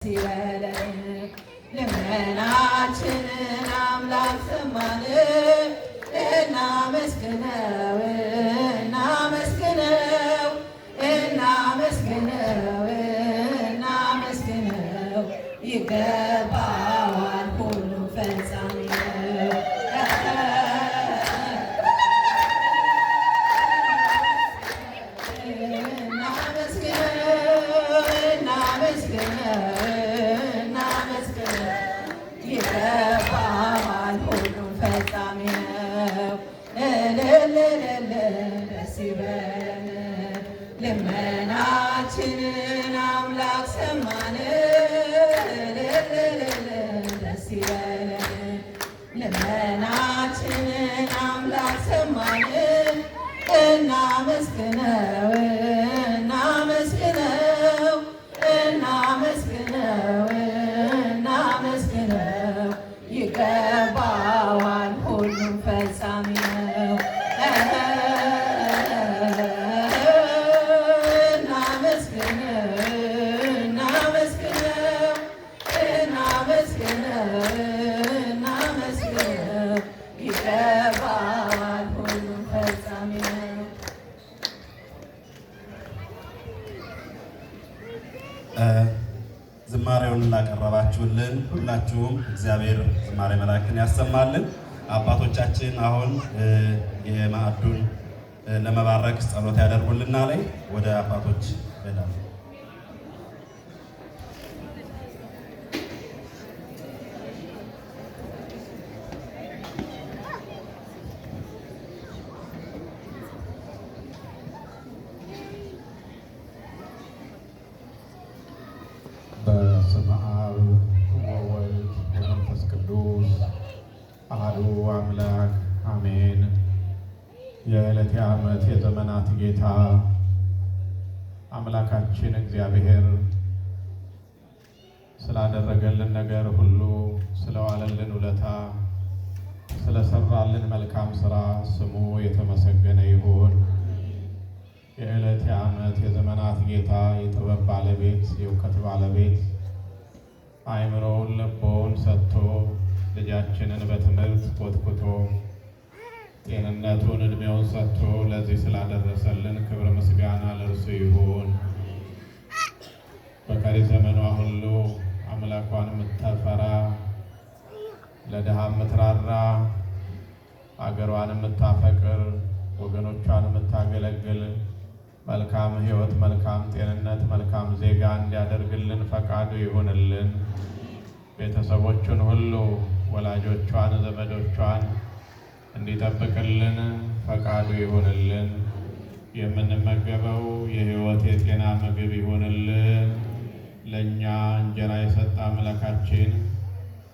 ሲበለን ልመናችንን አምላክ ሰማን። እናመስግነው እናመስግነው እናመስግነው እናመስግነው ይገባዋል ሁሉም ፈጻሚ ነው። ልመናችንን አምላክ ሰማን። ደስ ይበለን ልመናችንን አምላክ ሰማን። እናመስግነው እናመስግነው እናመስግነው እናመስግነው ይገባዋል ሁሉም ፈጻሚ ነው። ዝማሬውን ላቀረባችሁልን ሁላችሁም እግዚአብሔር ዝማሬ መላእክትን ያሰማልን። አባቶቻችን አሁን የማዕዱን ለመባረክ ጸሎት ያደርጉልናል። ወደ አባቶች ሄዳለሁ። በስመ አብ ወወልድ ወመንፈስ ቅዱስ አሐዱ አምላክ አሜን። የዕለት የዓመት የዘመናት ጌታ አምላካችን እግዚአብሔር ስላደረገልን ነገር ሁሉ፣ ስለዋለልን ውለታ፣ ስለሰራልን መልካም ሥራ ስሙ የተመሰገነ ይሁን። የዕለት የዓመት የዘመናት ጌታ የጥበብ ባለቤት የእውቀት ባለቤት አእምሮውን ልቦውን ሰጥቶ ልጃችንን በትምህርት ኮትኩቶ ጤንነቱን ዕድሜውን ሰጥቶ ለዚህ ስላደረሰልን ክብር ምስጋና ለእርሱ ይሁን። በቀሪ ዘመኗ ሁሉ አምላኳን የምትፈራ ለድሃ የምትራራ አገሯን የምታፈቅር ወገኖቿን የምታገለግል መልካም ሕይወት፣ መልካም ጤንነት፣ መልካም ዜጋ እንዲያደርግልን ፈቃዱ ይሁንልን። ቤተሰቦቹን ሁሉ ወላጆቿን፣ ዘመዶቿን እንዲጠብቅልን ፈቃዱ ይሁንልን። የምንመገበው የሕይወት የጤና ምግብ ይሁንልን። ለእኛ እንጀራ የሰጠ አምላካችን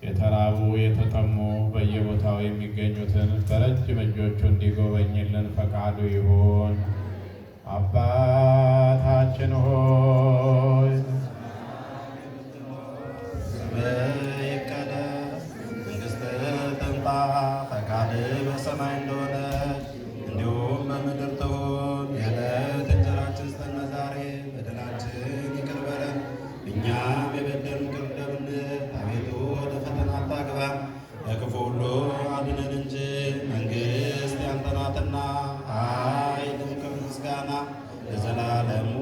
የተራቡ የተጠሙ በየቦታው የሚገኙትን በረጅም እጆቹ እንዲጎበኝልን ፈቃዱ ይሁን። አባታችን ሆይ ስምህ ይቀደስ፣ መንግሥትህ ትምጣ፣ ፈቃድህ በሰማይ እንደሆነች እንዲሁም በምድር ትሁን። የዕለት እንጀራችንን ስጠን ዛሬ፣ በደላችንን ይቅር በለን እኛም የበደሉንን ይቅር እንደምንል፣ አቤቱ ወደ ፈተና አታግባን ከክፉ ሁሉ አድነን እንጂ መንግሥት ያንተ ናትና ኃይል፣ ምስጋና ለዘላለሙ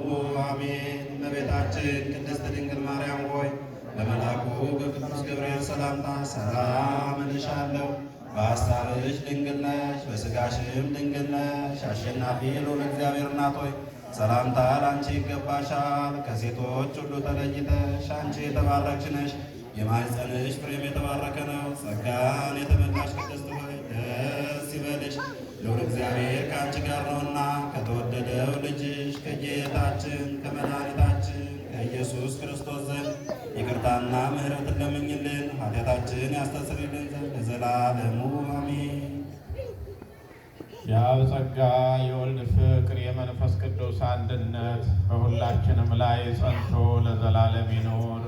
አሜን። እመቤታችን ቅድስት ድንግል ማርያም ሆይ በመልአኩ በቅዱስ ገብርኤል ሰላምታ ሰላም እልሻለሁ። በሐሳብሽ ድንግል ነሽ፣ በሥጋሽም ድንግል ነሽ። አሸናፊ ልዑል እግዚአብሔር እናት ሆይ ሰላምታ ለአንቺ ይገባሻል። ከሴቶች ሁሉ ተለይተሽ አንቺ የተባረክሽ ነሽ፣ የማኅፀንሽ ፍሬም የተባረከ ነው። ጸጋን የተመላሽ ቅድስት ሆይ ደስ ይበልሽ፣ ልዑል እግዚአብሔር ከአንቺ ጋር ነውና ከተወደደው ልጅሽ ከጌታችን ከመድኃኒታችን ከኢየሱስ ክርስቶስ ዘንድ ይቅርታና ምሕረትን ለምኝልን ኃጢአታችን ያስተሰርይልን ዘንድ ለዘላለሙ አሜን። የአብ ጸጋ የወልድ ፍቅር የመንፈስ ቅዱስ አንድነት በሁላችንም ላይ ጸንቶ ለዘላለም ይኑር።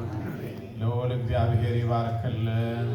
ልዑል እግዚአብሔር ይባርክልን።